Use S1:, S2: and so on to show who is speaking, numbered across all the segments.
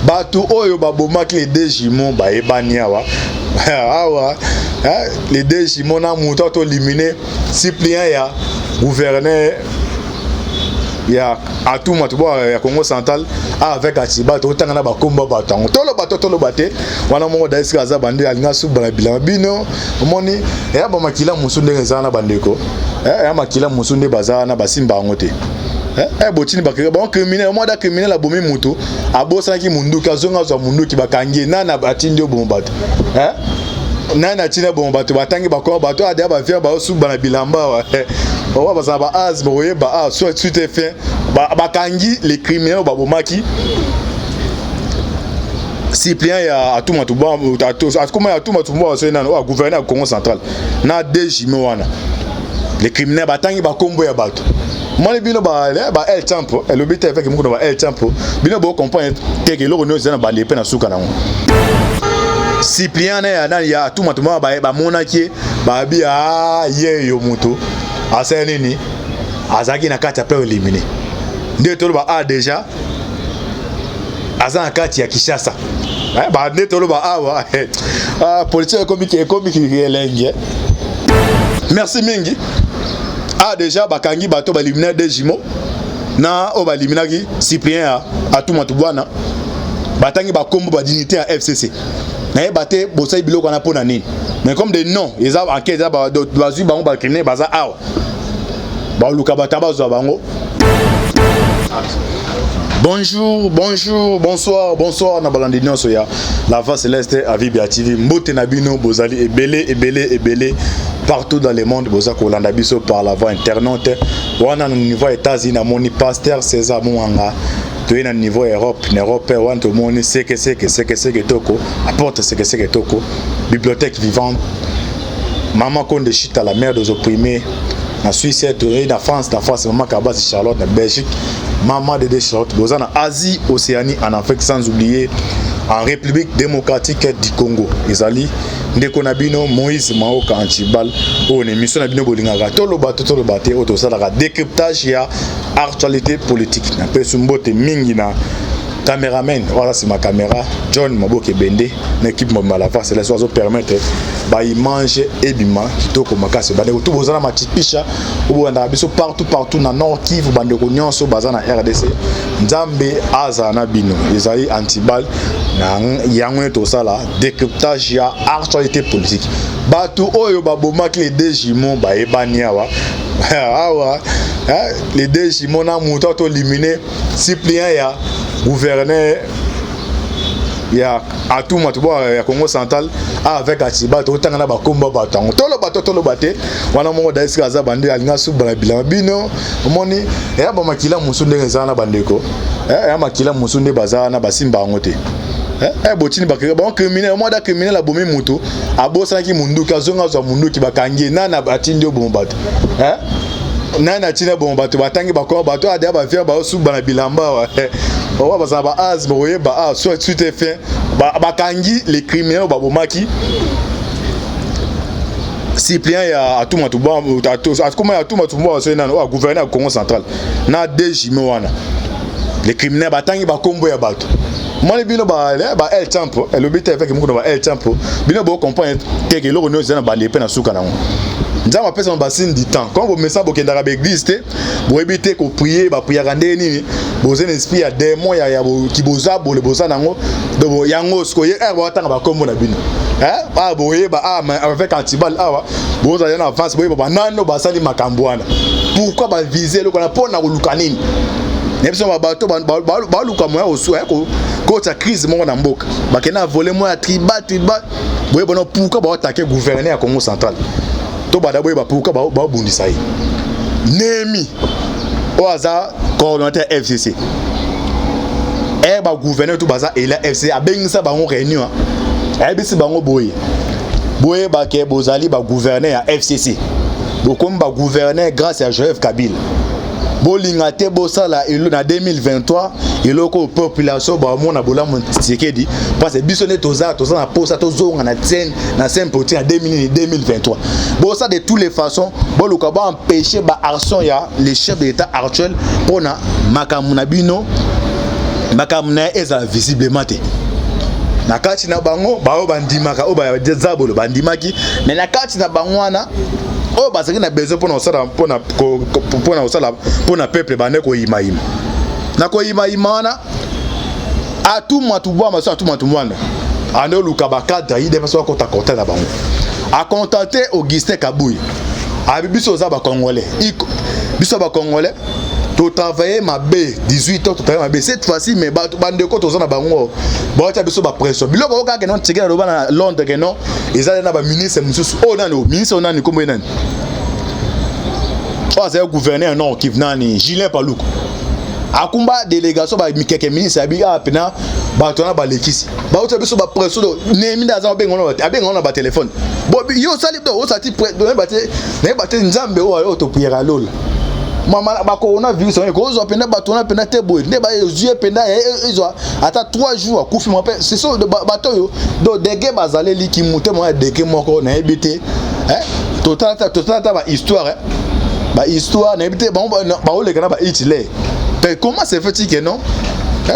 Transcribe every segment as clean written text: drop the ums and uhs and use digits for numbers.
S1: Bato oyo babomaki les deux jumeaux ba ebani awa. Awa les deux jumeaux na muto to éliminé Cyprien ya gouverneur ya Atuma to ya Congo central avec Atiba to tanga na ba komba batango tolo bate wana mo da iska za bande alinga su bana bilan bino moni ya ba makila musunde ngezana bandeko ya makila musunde bazana basimba ngote botini bakira ba criminel mo da criminel la bomi mutu abosa ki mundu ka zonga zo mundu ki bakangi nana batindi obombato nana tina bombato batangi bakoma bato ade ba via ba su bana bilamba wa on va ça ba az boye ba soit tout est fait bakangi les criminels babomaki Cyprien ya Atuma tuba comment Atuma tuba c'est nano gouverneur Congo central na DJM wana les criminels batangi bakombo ya bato moi bino ba El Champo et le but avec mo ba El Champo bino bo comprendre que le reno zana ba lepe na suka na ngo Cyprien ya Atuma tuba ba monaki ba bi ye yo moto asa nini azaki na kati après éliminé ndetolo ba déjà azana kati ya Kishasa ba ndetolo ba awa politique économique elenge merci mingi déjà bakangi bato ba éliminé des jumeaux na o ba éliminaki Cyprien Atuma tubwana batangi ba kombo ba dignité à FCC na baté bosai biloko na pona nini mais comme des noms ils ont enquête ba bazu bango ba criminel baza awa ba luka bataba zo bango. Bonjour, bonsoir na balandinyo soya la voix céleste à Vibia TV mbote na bino bozali ebele partout dans le monde boza ko landa biso par la voix internaute wana na niveau États-Unis na moni pasteur César Mwanga to na niveau Europe wana to moni seke toko apporte seke toko bibliothèque vivante maman Konde Chita la mère des opprimés na Suisse na France maman Kabasi Charlotte na Belgique maman de Charlotte boza na Asie Océanie en Afrique sans oublier en République démocratique du Congo ezali ndeko na bino Moïse Maoka Antibal o ne mission na bino bolingaka tolo bate o to sala décryptage ya actualité politique na pesu mbote mingi na caméraman voilà c'est ma caméra John Maboke Bende na équipe la face les oiseaux permettre ba image et bima kitoko makase bande tout bozana matipisha ou na biso partout na Nord Kivu bande ko nyonso bazana RDC Nzambe aza na bino ezali Antibal na yango to sala décryptage ya actualité politique bato oyo babomaki les deux jumeaux ba ebani awa les deux jumeaux na muto to éliminé Cyprien ya gouverneur ya Atuma tuba ya Congo central avec Atiba to tanga na bakomba batango tolo bate wana mo da iska za bande alinga su bana bilan bino moni ya ba makila musunde ngezana bandeko ya makila musunde bazana basimba ngote botini bakira ba criminel mo da criminel la bomi muto abosa ki mundu ka zonga zo mundu ki bakangi nana batindi obombato nana tina bombato batangi bakoma bato ade ba via ba su bana bilamba wa on va ça ba az boye ba soit tout est fait bakangi les criminels babomaki Cyprien ya Atuma tuba comment Atuma tuba c'est nano gouverneur Congo central na DJM wana les criminels batangi bakombo ya bato moi bino ba El Champo et le but avec mo ba El Champo bino bo comprendre que le reno zana ba lepe na suka nango nzama pesa on basine du temps quand vous message bokenda ka église bo ebité ko prier ba prier rande nini bozen esprit ya démon ya ki boza bo le boza nango do yango sko ye ba tanga ba kombo na bino ba boye ba avec Antibal awa boza yana avance boye ba nano ba sali makambwana pourquoi ba viser le kona pona ko lukanini nebiso ba bato ba luka moya osu ko ta crise mo na mboka ba kena voler moya tribal boye bono pourquoi ba attaquer gouverneur ya Congo central to ba daboye ba pourquoi ba bundisa yi nemi oaza coordonnateur FCC ba gouverneur tout baza et la FCC abengisa bango réunion bisi bango boye ba ke bozali ba gouverneur ya FCC bokom ba gouverneur grâce à Joseph Kabila bolinga te bosala elo na 2023 eloko population ba mona bolamu Tshisekedi parce que bisone toza na posa tozonga na scène na sympathie en 2023 bosa de toutes les façons boluka ba empêcher ba action ya les chefs de l'état actuel pona makamuna bino makamna eza visiblement te na kati na bango bao bandimaka o ba zabolo bandimaki mais na kati na bango wana o bazaki na besoin pour na osala pour na peuple bande ko imaima na ko imaima wana atu matu bwa maso atu matu mwana ando luka bakadra ide paso ko ta konta na bango a contacter Augustin Kabouy a biso za ba congolais biso ba congolais to travailler ma B 18 ans to travailler ma B cette fois-ci mais bande ko to za na bango ba ta biso ba pression biloko ka ke non tigela lo na Londres ke non ezali na ba ministre mususu o nani o ministre nani kombo nani o za gouverneur non qui venani Julien Paluku akumba délégation ba mikeke ministre abi apena ba tona ba lekisi ba o ta biso ba pression do nemi da za bengo na ba téléphone bo yo sali do o sati do ba te nzambe o to priera lol mama ba coronavirus on ko zo penda ba tona penda te boy ne ba yeux penda ils ont ata 3 jours kufi mo c'est ça de bato yo do dege bazale li ki muté mo dege moko na ebité total ba histoire ba histoire na ebité ba o le kana ba itile comment c'est fait que non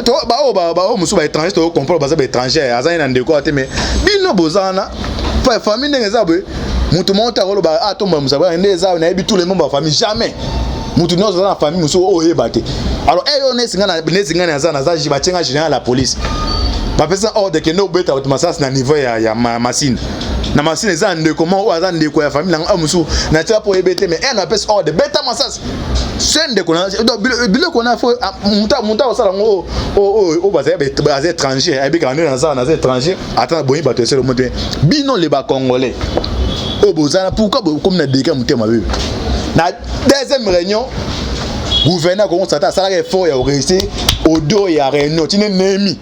S1: to ba musu ba étranger to comprendre ba étranger azana na ndeko ate mais bino bozana fa famille ngeza boy mutu monta ko ba atomba musaba ndeza na ebi tous les membres de famille jamais mutu no za na famille musu o yebate alors eyo nesingana azana za jibatenga général la police ba pesa ordre que no beta automatique na niveau ya machine na machine za ndeko mo o azana ndeko ya famille na musu na tia po yebete mais en appelle ordre beta masas sende kona bilo kona fo muta osala ngo o baza étranger abika na za étranger attends boyi bato c'est le monde bino le ba congolais o bozana pourquoi comme na deka mutema bebe na deuxième réunion gouverneur ko sata sala effort ya rester audio ya réunion tine nemi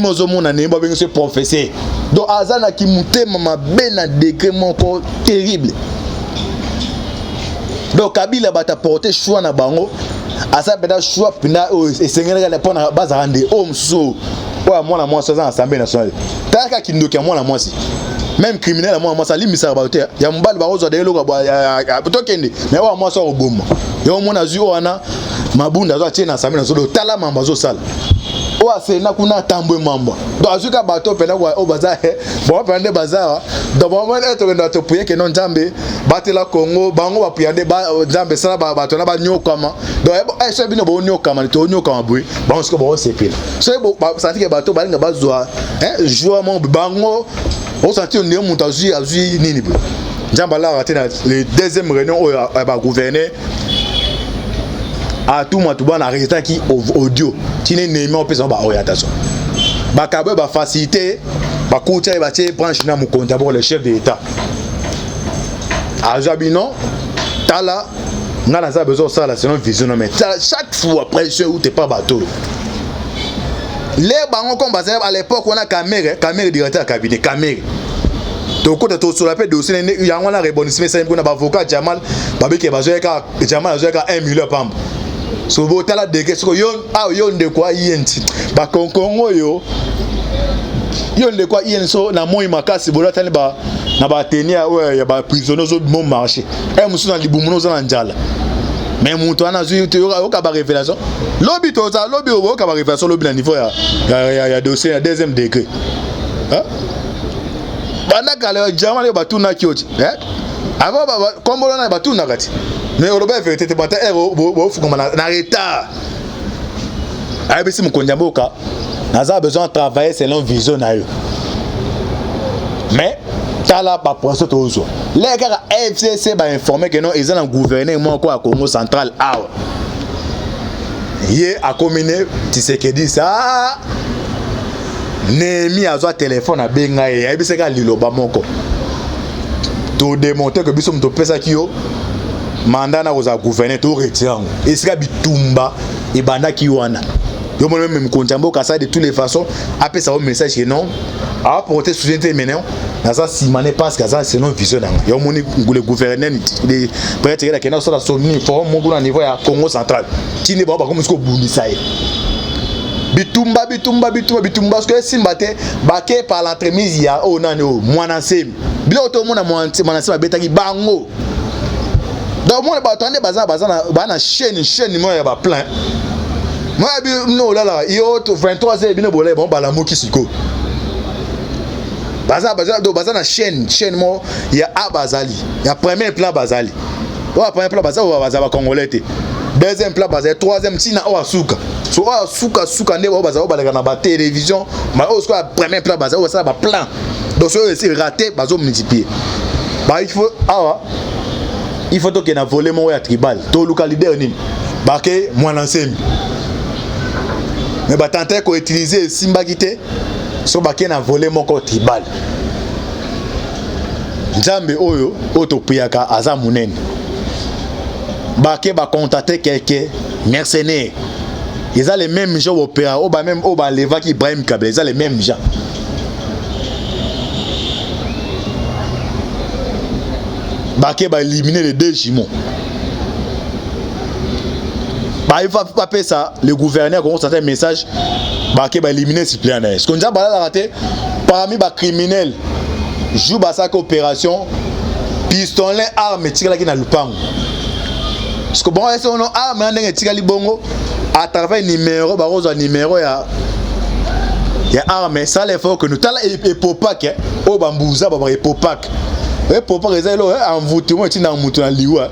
S1: ozomona nemi ba bengi professeur donc azana ki mutema mabe na décret moko terrible. Donc Kabila bata porter choix na bango asa peda choix pina o esengela le pona bazarande o mso o mwana mwasi za assemblée nationale taka kindoki mwana mwasi même criminel mwana mwasi limisa baute ya mbali ba ozo de loko ya tokende mais o mwasi o bomba yo mwana zu wana mabunda zo tina assemblée nationale tala mamba zo sala o asena kuna tambwe mamba donc azuka bato pena o baza bon pende baza donc bon eto ndo to puye ke non jambe batela Congo bango ba puyande ba jambe sala bato na ba nyokama donc so bino bo nyokama to nyokama boy bango sko bo sepela so bo santi ke bato balinga bazwa joie mon bango o santi on muta azui nini bo jamba la raté le deuxième réunion o ba gouverner à tout monde bon arrêter qui audio tine nemi pesa ba orientation ba kabwe ba facilité ba koutya ba tie branche na mu compte d'abord le chef de l'état azabino tala ngana za besoin ça là c'est une vision mais chaque fois pression ou t'es pas bateau les bango comme à l'époque on a caméra directeur cabinet caméra donc quand tu sur la paix dossier il y a on a rebondissement ça on a avocat Jamal babike bazoeka Jamal azoeka 1 million pam so botala deke so yo ndekwa yenti ba konkongo yo ndekwa yen so na moi makasi bolata ba na ba tenia ya ba prisonniers au bon marché musu na libumu zo na njala mais mutu ana zu yo ka ba révélation lobby to za lobby o ka ba révélation lobby na niveau ya dossier ya deuxième degré bana kala Jamal ba tuna kioti avant ba kombo na ba tuna kati mais au Robert vérité te bata bo fuko na retard abisi mkonjamboka naza besoin de travailler selon vision na yo mais tala ba poisson tozo les gars FCC ba informer que non ils ont gouverner moi quoi à Congo central awa yé a combiné Tshisekedi ça nemi azo téléphone a benga e abisi ka liloba moko to démontrer que biso mto pesa kio mandat na oza gouverner to retirer et sika bitumba e banda ki wana yo moi même kontambo ka ça de toutes les façons après ça un message que non a porter soutien maintenant na ça simane parce que ça c'est non vision na yo moni le gouverneur de peut-être que na so la somni forum mon na niveau ya Congo central tine ba comme ce ko bundisa bitumba parce que simbate baké par l'entremise ya o nani o mwana sem bilo to mona mwana sem abetaki bango donc moi ba tande baza na chaîne moi ya ba plein moi non là yo 23h bino bolé bon bala moki siko baza na chaîne mo ya abazali ya premier plat bazali o premier plat baza ba congolais te deuxième plat baza troisième tina o asuka so o asuka ne o baza o balaka na ba télévision ma o soit premier plat baza o ça ba plan donc so c'est raté bazo multiplier ba il faut que na voler mon ya tribal to luka leader nini ba ke mwana nsemi mais ba tenter ko utiliser simba kité so ba ke na voler mon ko tribal nzambe oyo otopiyaka aza munene ba ke ba contacter quelqu'un mercenaire ils ont les mêmes gens opéra ou ba même au ba leva qui Ibrahim Kabila ils ont les mêmes gens ba ke ba éliminer les deux jumeaux bah il va pas faire ça le gouverneur commence à faire un message bah qui va éliminer ce plan là ce qu'on dit bah là raté parmi les criminels joue bah ça coopération pistolet arme tika la qui na lupango parce que bon c'est on arme ndenge tika li bongo à travers numéro bah rose numéro ya arme ça les faut que nous tala et popak o bambuza ba popak et popak ezelo envoûtement tina mutu na liwa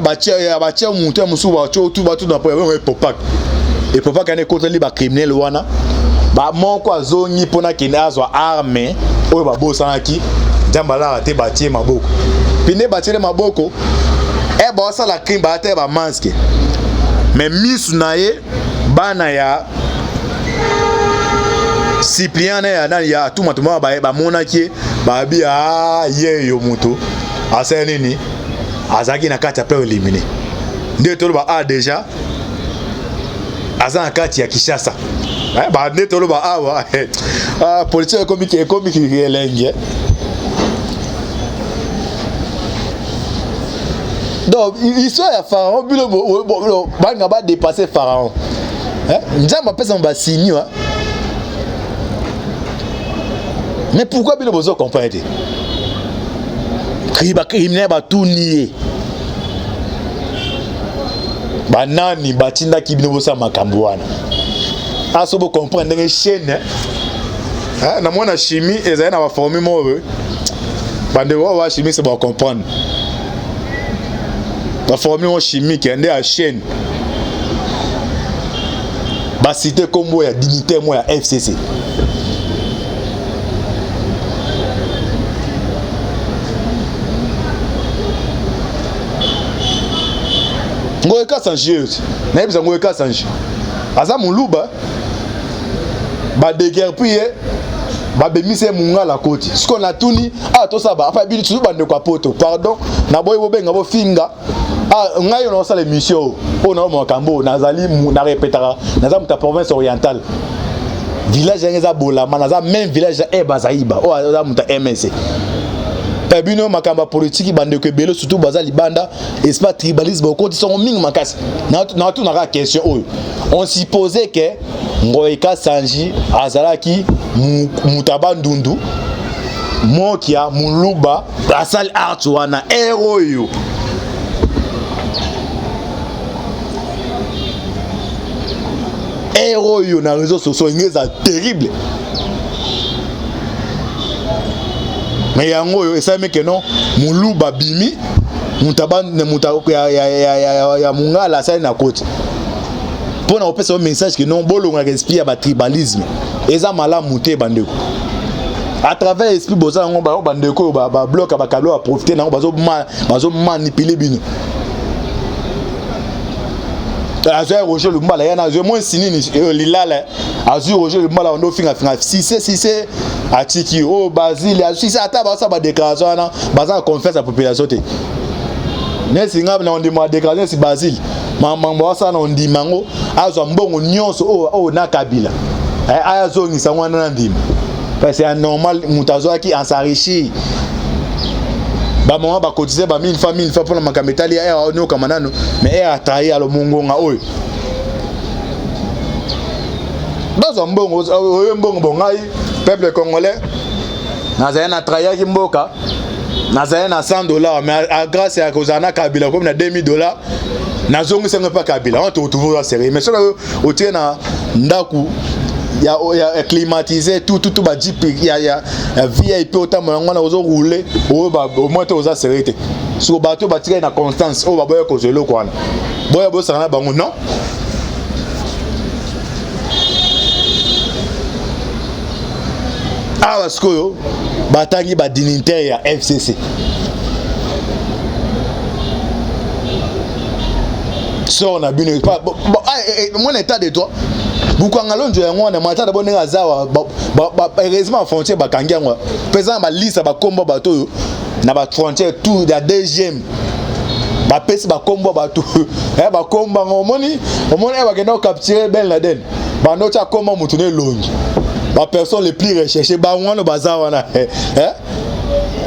S1: batia mutu ya musu bacho tout na problème popak et popak ane contre li ba criminel wana ba moko azongi pona kende azwa arme oyo babosanaki njambala te batie maboko pine batie maboko ba ça la crime ba te ba masque mais misu na ye bana ya Cyprien ya tout matuma ba monaki ba bi ye yo mutu asa nini azaki na kati après éliminé nde tolo ba déjà aza na kati ya Kishasa ba nde tolo ba awa politique économique elenge donc histoire ya Pharaon bilo banga ba dépasser Pharaon nzamba pesa mba sinyo mais pourquoi bilo bozo comprendre criminel ba tout nier banani batinda kibino bosa makambo wana aso bo comprendre ndenge chaîne na mona chimie ezali na ba formule mo bande wa chimie c'est ba comprendre la formule chimique ende a chaîne ba cité combo ya dignité mo ya FCC ngoyeka sanjieuse na yebisa ngoyeka sanji aza muluba ba déguerpiller ba bemise munga la koti ce qu'on a tuni to saba afa bini tuba ndeko poto pardon na boy bo benga bo finga ngayo na sala émission na mo kambo nazali na répétera naza muta province orientale village ngeza bolama naza même village ya Ebazaïba aza muta MNC Pabino makamba politique bande que belo surtout baza libanda espace tribalisme au côté sont mingi makasi na tout na question on supposait que ngoyeka sanji azalaki mutaba ndundu mokia muluba asal art wana héroyo na réseaux sociaux ngeza terrible. Mais yango yo esame que non muluba bimi mutaba ya mungala ça na côté pour na opesa un message que non bolonga respire ba tribalisme eza mala muté bandeko à travers esprit boza ngo ba bandeko ba bloc ba kalo a profiter na bazo manipuler bino Azur Roger le Mbala yana Azur moins sinini lilala Azur Roger le Mbala on finga si c'est atiki oh Basile si c'est ata ba ça ba déclaration na baza confesse la population te ne singa na on demande déclaration si Basile mambo ça na on dit mango azo mbongo nyonso na Kabila azo ngisa wana na ndima parce que c'est normal mutazo qui en s'enrichir ba maman ba cotiser ba 1000 famille pour la makametali ya ono kamanano mais a trahi alo mungonga oyo dans mbongo bongai peuple congolais nazaya na trahi ki mboka nazaya na $100 mais grâce à Kozana Kabila comme na $20 nazongi senga pa Kabila on te retrouve sérieux mais ça au tient na ndaku ya climatisé tout ba jeep ya VIP autant mwana ozo rouler au moins to za sérieux sur bateau ba tirer na constance o ba boya ko zelo kwana boya bo sana bango non parce que batangi ba dignitaire ya FCC so on a bien pas mon état de toi bukanga njo yango na mata d'abord nga zawa heureusement frontière ba kangia ngwa présent ba liste ba kombo bato na ba frontière tout la deuxième ba pesi ba kombo bato ba komba ngomoni ba kenda capturer Ben Laden ba no cha kombo mutune longi ba personne les plus recherchées ba wana bazawa na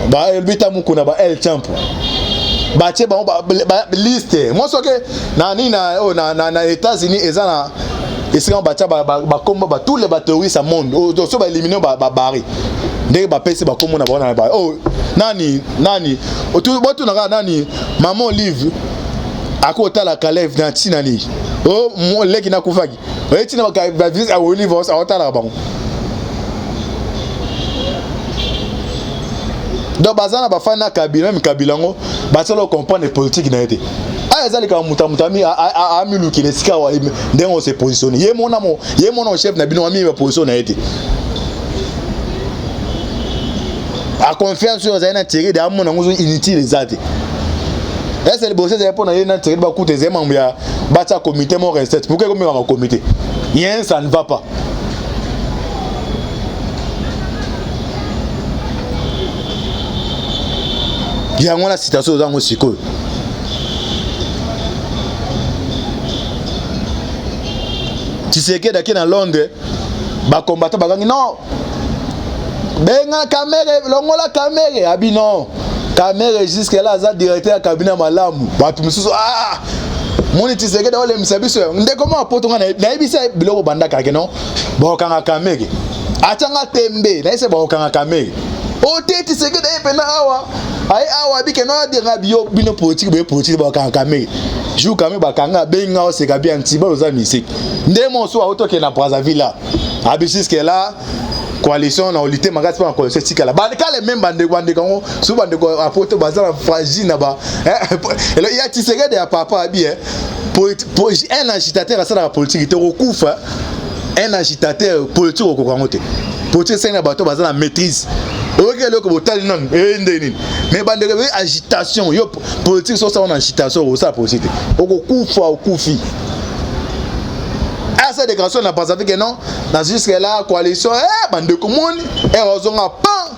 S1: ba elbita mukuna ba El Champ ba che ba liste moi so que na États-Unis ezana esika ba cha ba kombo ba tous les batteries ça monde so ba éliminer ba bari ndenge ba pesi ba kombo na ba ba nani otu botu na nani maman livre akota la Caleb na tinani mo leki na kufaki tina ba vise a Oliver sa otala ba donc bazana ba fana Kabila mi Kabila ngo ba telo comprendre politique na été ezali ka mutami a miluki le sika wa ndenge on se positionner ye mon chef na bino ami ba position na été a confiance sur zaina tiré de amona ngozo inutile zate est-ce le bossé c'est pour na yena tiré ba coûter zema mbia ba ta comité mon recette pourquoi comme un comité rien ça ne va pas il y a une situation dans le psycho. Tu sais que dans Londres, les combattants disent non. Benga caméra, longola caméra, abi non. Caméra jusque là, ça directeur à cabinet malamu. Batu mususu ah. Moni tu sais que dans les msabiso, ndé comment potonga na ibisa biloko banda kake non. Ba kanga caméra. Atanga tembe, na ise ba kanga caméra. Ote tu sais que dans pena awa. Awa bike no dira bio bino politique ba kanga jou kame ba kanga benga o se kabi antiba oza misik ndemo so auto ke na Brazzaville abisis ke là coalition na olité magasi pa coalition tikala ba kale même bande kango so bande ko apoto bazala fragile na ba et ya tisege de papa abi un agitateur ça la politique te recouvre un agitateur politique au Congo politique c'est na bato bazala maîtrise ok le ko botali non ndeni mais bande agitation yo politique so ça on agitation au ça politique oko kufa okufi à cette déclaration na pas avec non dans jusque là coalition bande ko moni ozonga pan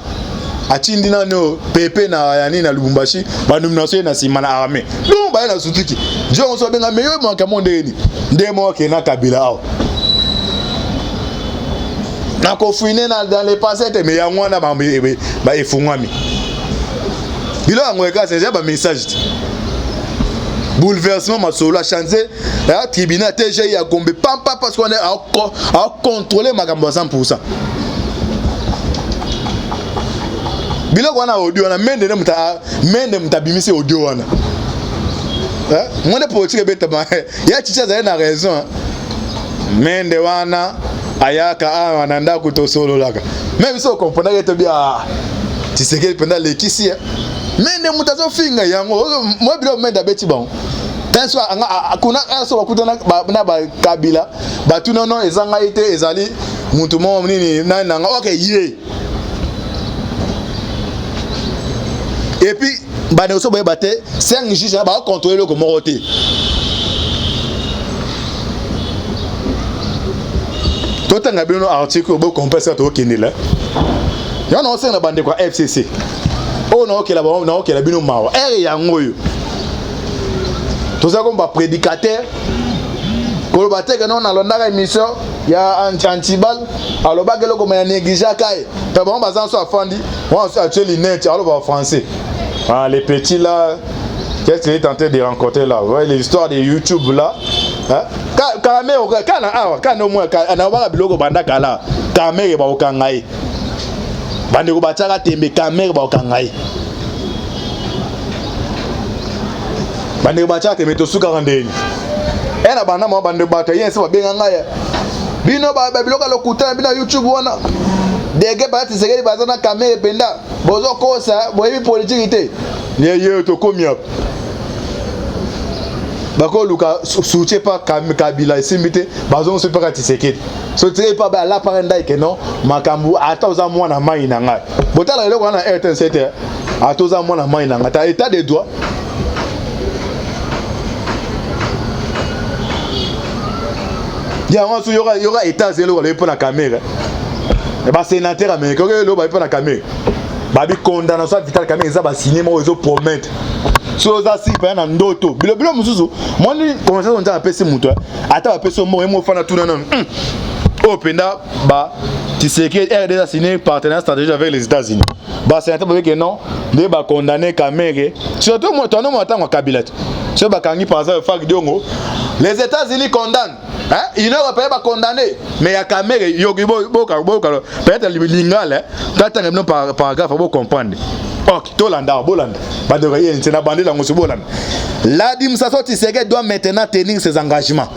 S1: atindi nano pepe na yani na Lubumbashi ba nomination na simana armée non ba na sutuki je on so benga meyo mo ka mondeni ndemo ke na Kabila aw na konfiné dans les passettes mais ya mwana ba efungwami bilo angweka c'est ba message bouleversement masolo a changé la tribunal TGI a gombe pampa parce qu'on est à contrôler makambo 100%. Bilo wana audio na mende muta bimisi audio wana mwana politique beta ba ya chicha za na raison mende wana ayaka wananda kutosolo laka même si on comprend que bien tu sais que pendant les kisi mende mutazo finga yango moi bilo mende beti bon tanso akuna aso bakutana na ba Kabila batu non ezanga ite ezali muntu mo nini nanga okay ye et puis bane oso boye baté 5 juges ba contrôler le komoroté totanga bino article bo compenser to kinila ya no senga bande kwa FCC o no okela ba no okela bino mawa yango yo toza ko ba prédicateur ko ba teke non na londa émission ya antibal aloba kelo ko ya négligea kai pe bon bazan so afandi on a actually net aloba français les petits là qu'est-ce qu'il est tenté de rencontrer là ouais l'histoire de YouTube là caméra kana awa kana mo kana ba biloko banda kala caméra ba okangai bande ko bataka tembe caméra ba okangai bande bacha te meto suka randeni ena bana ma bande bata yense ba benga ngaya bino ba biloka lokuta bina YouTube wana dege ba Tshisekedi bazana kamera penda bozo kosa boyebi politique te ye to komia bako luka soutien pas Kabila isimite bazon se pas Tshisekedi soutien pas ba la parenda ke non makambu ata oza mwana mai na ngai botala lelo wana RTNC ata oza mwana mai na ngai ta état de droit ya on su yoga état zelo le pour la caméra et ba sénateur américain le ba pour la caméra ba bi condamnation vital caméra ça ba signer mo zo promettre so za si pa na ndoto bilo mususu moni conversation on ta pesi muto ata ba pesi mo mo fana tout non o penda ba Tshisekedi a déjà signé partenariat stratégique avec les États-Unis ba sénateur ba que non de ba condamner caméra surtout moi ton nom attend Kabila so ba kangi par exemple fak diongo les États-Unis condamnent hein ils n'ont pas condamné mais ya caméra yogi boka peut-être lingala tata ngeno paragraphe pour comprendre. Ok, Tolanda, Bolanda. L'administration Tshisekedi doit maintenant tenir ses engagements.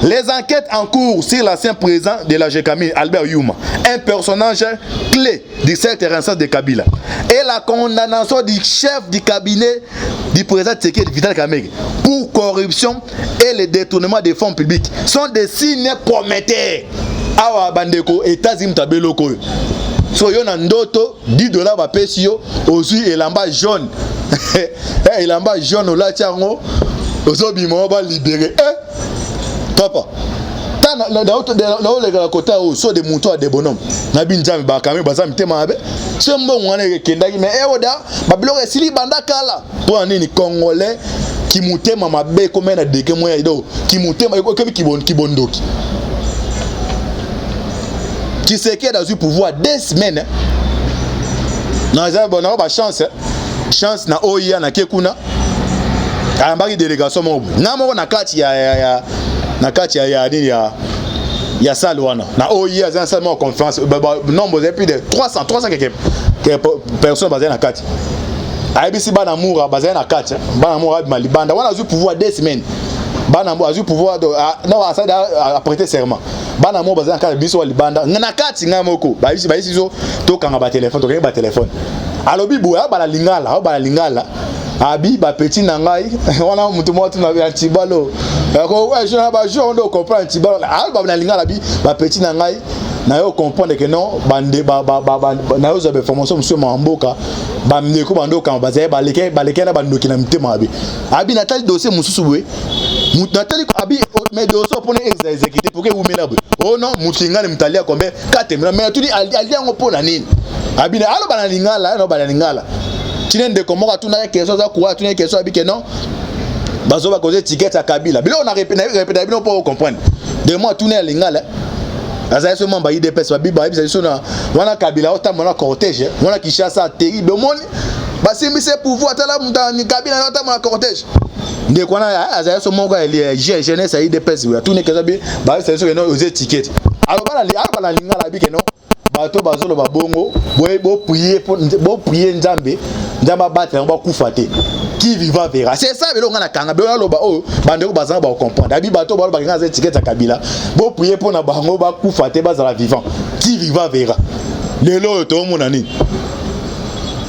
S1: Les enquêtes en cours sur l'ancien président de la GECAMI, Albert Youma, un personnage clé du secteur de Kabila, et la condamnation du chef du cabinet du président Tshisekedi, Vital Kamerhe, pour corruption et le détournement des fonds publics sont des signes prometteurs. Awa bandeko États-Unis tabeloko. So yo na ndoto $10 ba pesi yo ozui elamba jaune. Elamba jaune ola tiango ozobimo ba libérer. Papa. Tana na le côté au so de moto de bonhomme. Na binjami ba kamé baza mitema abe. So mbongo wana kendaki mais oda ba biloko esili banda kala. Po nini congolais ki mutema mabe comme na deke moya ido ki mutema ko kibondoki. Tshisekedi a eu pouvoir 2 semaines. Na za bona ba chance na OIA na Kekuna. Ambaki délégation mo. Na mo na kati ya Salwana. Na OIA za seulement conférence nombre de plus de 300 quelques personnes basées na kati. Aibisi bana moura basé na kati. Bana moura malibanda. On a eu pouvoir 2 semaines. Bana mo a eu pouvoir de non à prêter serment. Bana mo bazana ka biso libanda na kati ngamoko ba isi zo to kanga ba téléphone to ba téléphone alobi boya bala lingala abi ba petit na ngai wana mutu moto na ya tibalo ko ouais je ba je on do comprendre tibalo ba na lingala bi ba petit na ngai na yo comprendre que non bande ba na yo za be formation monsieur Mamboka ba mneko bando kan ba za ba leke na bando kina mtema abi na tali dossier mususu we Nathalie abi mais dossier pour exécuter pour que vous mena oh non mutinga ni mtalia kombe 4 mais tu dis aliango pona nini abi na alo bana lingala no bana lingala tinende komoka tuna question za kuwa tuna question abi que non bazo ba causer ticket à Kabila bilo on a répété bilo pour comprendre de moi tuna lingala aza seulement ba IDPS ba biba biza sona wana Kabila otama na cortège wana Kishasa terrible moni basimise pouvoir tala mutani Kabila otama na cortège de kwana aza seulement ga les jeunesse à IDPS ya tuna kezabi ba c'est sûr que non oser ticket alors bala lingala bi que non bato bazolo ba bongo bo prier nzambe battre ba kufate qui vivra verra c'est ça belo ngana kanga belo loba o bandeko bazana ba comprendre abi bato ba ngana za ticket ya Kabila bo prier pour na bango ba kufate bazala vivant qui vivra verra lelo to mona ni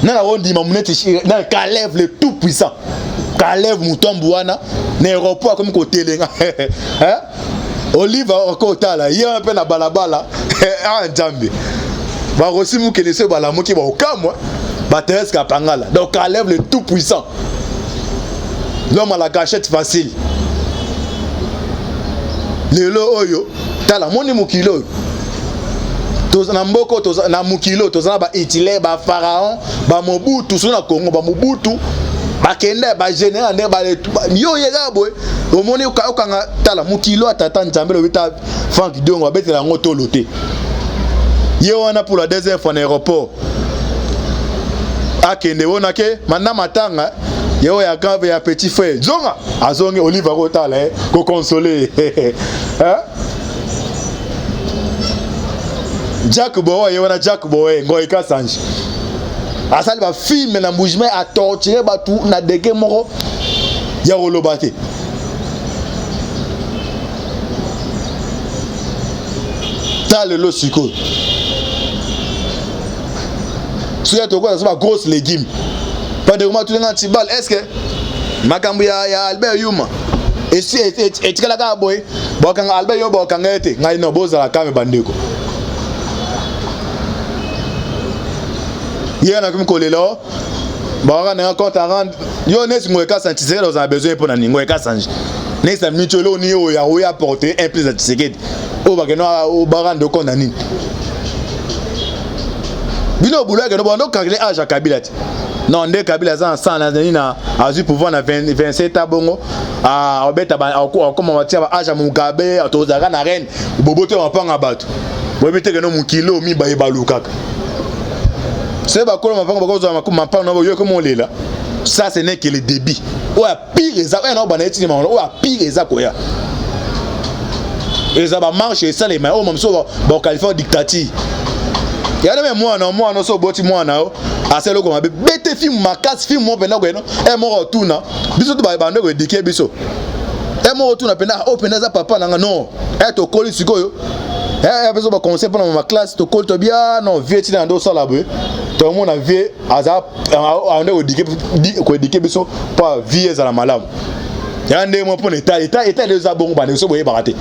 S1: na wondi mamuneti na Caleb le tout puissant Caleb Mutombo wana na aéroport comme côté lenga hein Olive okotala yé pe na balabala ah nzambe ba rosi mu kenese bala moki ba okamwa ba Thérèse Kapangala donc Caleb le tout puissant l'homme à la gâchette facile lelo oyo tala moni mukilo toza na mboko toza na mukilo toza na ba Hitler ba pharaon ba Mobutu so na Congo ba Mobutu bakenda ba général ne ba yo yega boy omoni okanga tala mukilo atata nzambe lo bita Frank Diongo abetela ngoto loté ye wana pour la deuxième fois na aéroport akende wona ke manna matanga yo ya grave ya petit frère zonga azongi Oliver Rotala ko consoler hein Jack Boy ye wana Jack Boy ngoi ka sanji asali ba film na mouvement a torturer ba tout na deke moko ya koloba te. Ta lelo sikoyo soki tokoza so bagrosse légume pandekoma tulenga ntibale est ce que makambo ya Albert Yuma esi etikala kaka boye bakanga Albert Yuma bakanga ete ngai no bozala kame bandeko hier na kumikolela baka na compte à rendre yo nesi ngoeka santiseke dans un besoin pour na ningo eka sanji nesi mitolo ni o ya porter un plus santiseke o bakeno o barande ko na nini bino boulot que no bondo calculer âge à Kabila non ndé Kabila za 100 na nina azu pouvoir na 27 abongo a obeta ba comme on tia âge à Mugabe atozaka na reine bobote mapanga bato bobete que no mukilo mi ba balukaka c'est ba ko mapanga ba ko za mapanga no yo comme on lela ça ce n'est que le débit ou a pire ça non ba na etini ma ou a pire ça ko ya et ça va marcher ça les mains au même so ba qualifier dictature. Il y a même moi non so boti moi na o aselo ko mabe bete film makas film mo pena ko no e mo retourna biso to ba bande ko dike biso e mo retourna pena o pena za papa na non e to koli sikoyo e biso ba conseil pour ma classe to kol to bien non vie ti na ndo sala bo to mo na vie aza ande ko dike biso pa vie za la malamu ya nde mo pour l'état de za bon ba ne so boye barate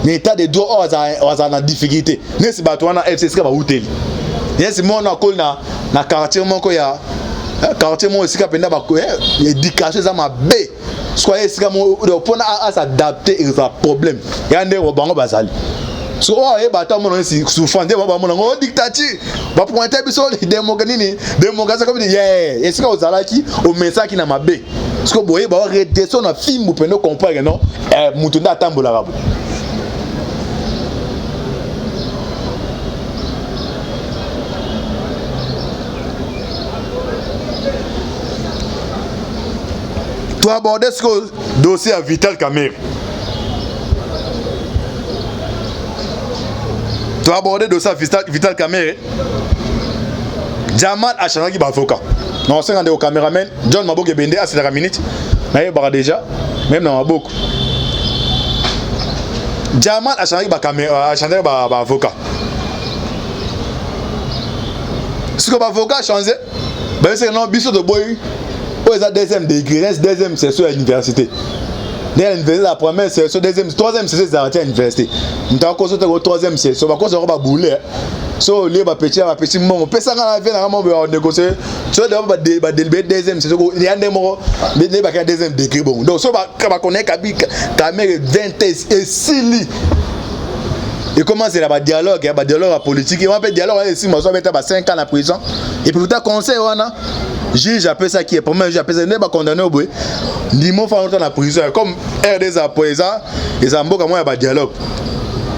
S1: l'état de droit oza na difficulté nesi bato wana FCC ba hoteli nesi mo na kol na quartier moko ya quartier mo esika penda ba ko éducation za mabe soit esika mo pona à s'adapter et ça problème ya nde bango bazali so o bato mo no si souffrance de ba mo ngo dictature ba pointer biso démocratie comme esika ozalaki o message na mabe parce que boye ba redescendre na film pour peno comprendre non mutu nda tambola rabo. Tu as abordé ce dossier à Vital Kamerhe. Tu as abordé le dossier à Vital Kamerhe. Jamal a changé d'avocat. Non, c'est un des caméramans. John Mabok et Bende à cette minute. Mais il y a déjà, même dans Mabok. Jamal a changé d'avocat. Ce que l'avocat a changé, c'est que non, biso de boy. Oh, c'est deuxième degré, deuxième session à l'université. La première session, troisième session, c'est à l'université. Nous avons constaté que troisième session, on va pas bouler. So, les petit mon pesa na vie na mo be négocier. So, ba deuxième session, il y a des mots, mais ba deuxième degré bon. Donc, so ba connaît Kamerhe 20 et sili. Et comment c'est là dialogue, il y a dialogue politique, il y a un dialogue ici, moi je vais 5 ans en prison. Et puis tout à conseil wana juge appelle ça qui est premier juge appelle ça n'est pas condamné au bout. Ni mo fa longtemps en prison comme RDS après ça, les amboka moi il y a dialogue.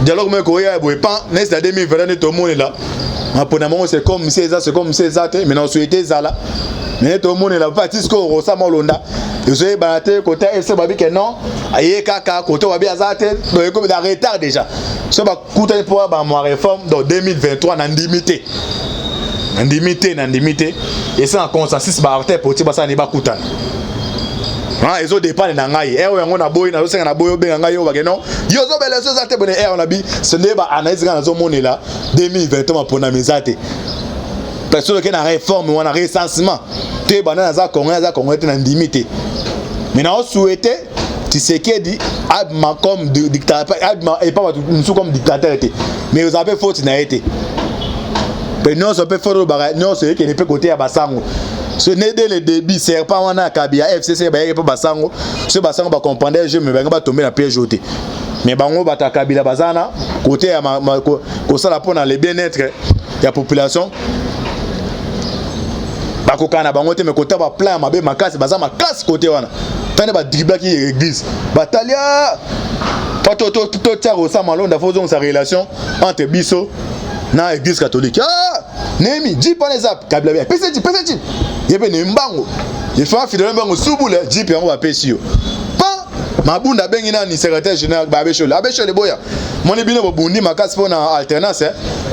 S1: Dialogue mais ko ya boy pas n'est c'est 2020 tout le monde est là. Apponamment c'est comme c'est ça mais non souhaité ça là. Mais tout le monde est là pas tisco rosa molonda. Vous avez battu côté FC babi que non, aye kaka côté babi azate donc comme dans retard déjà. Ça va coûter pour ba moi réforme dans 2023 nan limité. Nan limité et ça en consensus ba arrêter pour ti ba ça ne ba coûter. Ah ils ont dépend na ngai. Eh on a boy na so na boy be ngai yo ba que non. Yo zo bele so zate bonne on a bi ce n'est pas analyse na zo monnaie là 2023 pour na mesate. Parce que na réforme on a recensement. Te banana za Congo te na limité. Maintenant on souhaitait Tshisekedi adma comme dictateur adma et pas tout comme dictateur mais vous avez faute na été. Mais non ça peut faire non c'est que ne peut côté à Basango. Ce n'est dès le début c'est pas on a Kabila FCC ba pas Basango. Ce Basango ba comprendre je me va tomber na piège jeté. Mais bango bata Kabila bazana côté à ko ça la pour dans le bien-être de la population. Bakokana bango te me côté ba plan mabe makasi baza makasi côté wana tane ba dribla ki église batalia pas tout tia au samalonda faisons sa relation entre biso na église catholique ah nemi dit pas les apps Kabila pese yebe ne mbango il faut fidèle mbango subule dit pe on va pesi yo pas Mabunda bengi nani secrétaire général Abeshole boya. Moni bino bobundi makasi pona alternance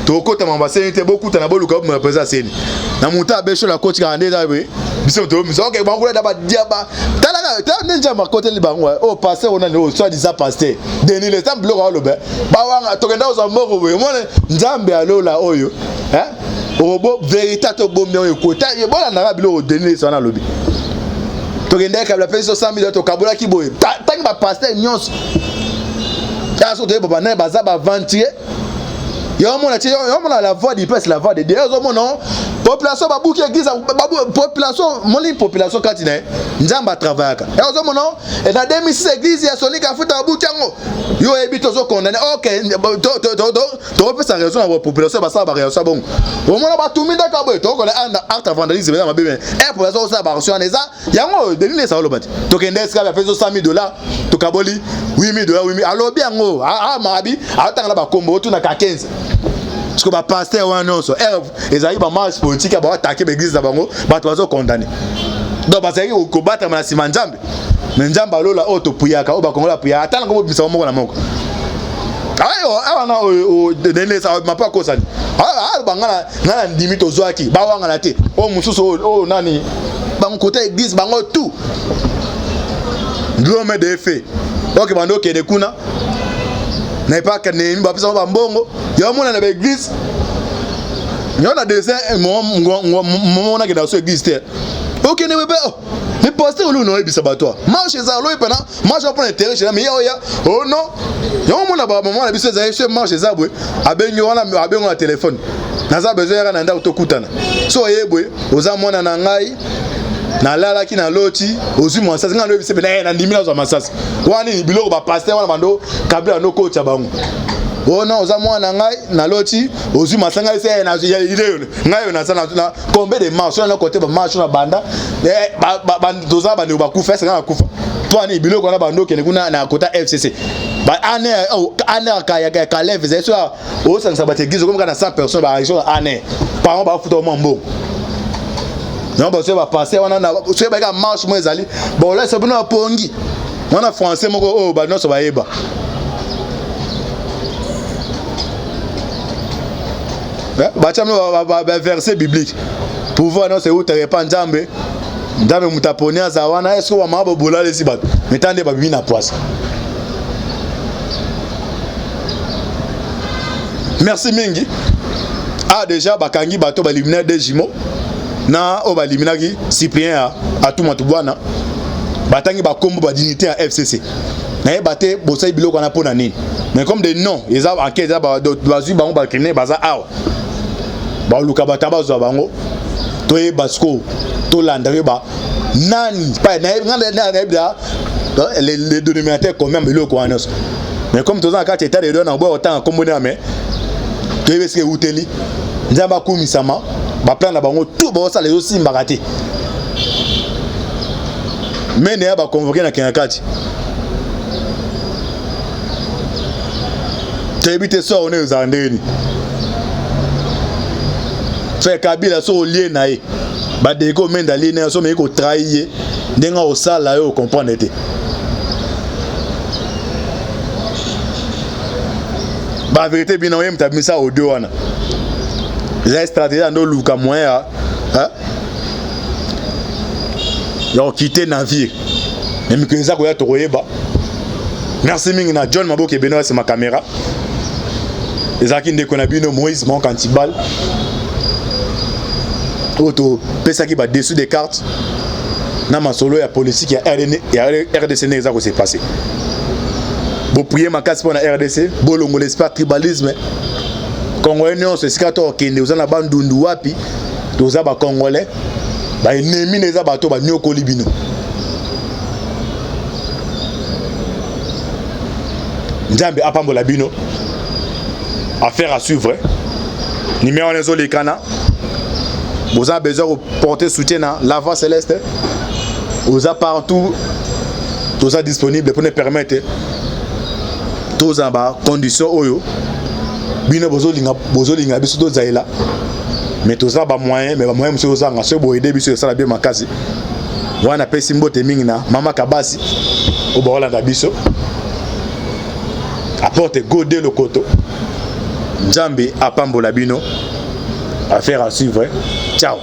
S1: to kota mambaseni te beaucoup na boluka me représenter seni. Na muta Abeshole coach ka ndeza be. Biso to miso ke bangula da ba diaba. Ta ninja makote li bangwa. O pasteur on a no soit disant pasteur. Denis le temps bloka lobe. Ba wanga to kenda oza mboko we. Mone nzambe alola oyo. Obo vérité to bombe oyo kota. Bona na bilo Denis ça na lobi. To kenda ka la peso 100 000 to kabola ki boye. Tangi ba pasteur nyons. Ta so te baba na baza ba ventier. Yo mona la voix du peuple, la voix de Dieu. Yo mona population babu qui église population moni population katina nzamba travaillaka. Yo mona et dans 2006 église ya sonika futa babu tiango. Yo ebito zo condamné. OK, to peut sa raison la population ba sa ba réaction bon. Au mona ba tuminda ka boy to ko la art vandalisme na mabe. Et population sa ba reçu en eza. Yango deline sa lobati. To kende ska ba fait $100,000 to kaboli $8,000 $8,000. Alors bien ngo mabi atanga ba kombo tu na ka 15. Parce que ba pasteur wana so ezali ba marche politique ba attaquer l'église na bango ba to bazo condamner. Donc ba zaki ko battre na sima nzambe. Mais nzamba lola o to puyaka o ba kongola puya atala ngo bisa moko na moko. Ayo awana o dene sa ma pa ko sani. Bangana ngana ndimi to zoaki ba wanga na te. O mususu o nani bango côté église bango tout. Ndome de fait. Donc bando ke de kuna na pas que ne mba pesa ba mbongo ya mona na l'église nyona dessin mo na ke dans l'église te OK ne bebe mais pasteur lu no ebisa ba toi marche za lo epena marche pour intérêt chez mais ya oh non ya mona ba maman na biso za chez marche za bwe abenyo wana abenyo na téléphone naza besoin na nda utokutana so yebwe oza mona na ngai na lala ki na loti ozu mo sasa ngalo bise pe na ndimi na zo masasa wani ni biloko ba pasteur wana bando kabila no coach bango ona oza mwana ngai na loti ozu masanga ise na ile ngai na sana na combien de marches na côté ba marche na banda ba doza ba ne ba kufa sanga na kufa to ani biloko na bando kene kuna na kota FCC ba ane ka leve c'est ça o sang sa ba te gizo comme kana 100 personnes ba région ane par ba futo mambo. Non, parce que va passer, on a ce baga marche moi ezali. Bon là c'est bon na pongi. On a français moko oh ba non ça va yeba. Ba tchamo ba verset biblique. Pour voir non c'est où te répand Nzambe. Nzambe mutaponia za wana est-ce que wa mabo bola les sibat. Metande ba bina poisse. Merci mingi. Ah déjà bakangi bato ba luminaire des jumeaux. Na o ba liminaki Cyprien a tout matubwana batangi ba kombo ba dignité à FCC na ebate bosai biloko na pona nini mais comme des noms ils a enquête ba bazui bango ba criminel baza awa ba luka bataba zo bango to e basko to landare ba nani pa na nganda les dénominateurs quand même biloko wana mais comme tous en cas état de donner en bois autant comme na mais to e ce uteli nzamba kumisama ba plan na bango tout ba ça les aussi mbakati mais ne ba convoquer na Kenyakati tebite so on est andeni fait Kabila so lié na e ba de ko menda lié na so me ko trahir ndenga o sala yo comprendre te ba vérité bien on aime ta misa au deux wana la stratégie ando luka moyen yo quitter navire même que ça ko ya to koyeba merci mingi na John Maboke Benoît c'est ma caméra ezaki ndeko na bino Moïse mon cantibal auto pesa ki ba dessous des cartes na masolo ya politique ya RDC ne ezako s'est passé bo prier ma casse pour la RDC bo longo l'espace tribalisme Congolais non c'est sikato kende uzana bandundu wapi toza ba Congolais ba ennemi neza bato ba nyoko libino Nzambe apambola bino affaire à suivre numéro les olikana vous avez besoin de porter soutien à l'avant céleste vous avez partout tout ça disponible pour nous permettre tous en bas conditions oyo bino bozolinga biso to zaila mais tout ça ba moyen mais ba moyen monsieur ozanga se bo aider biso ça la bien makasi wana pesi mbote mingi na mama kabasi au bord de biso apporte Godé Lokoto Nzambe apambola bino affaire à suivre ciao.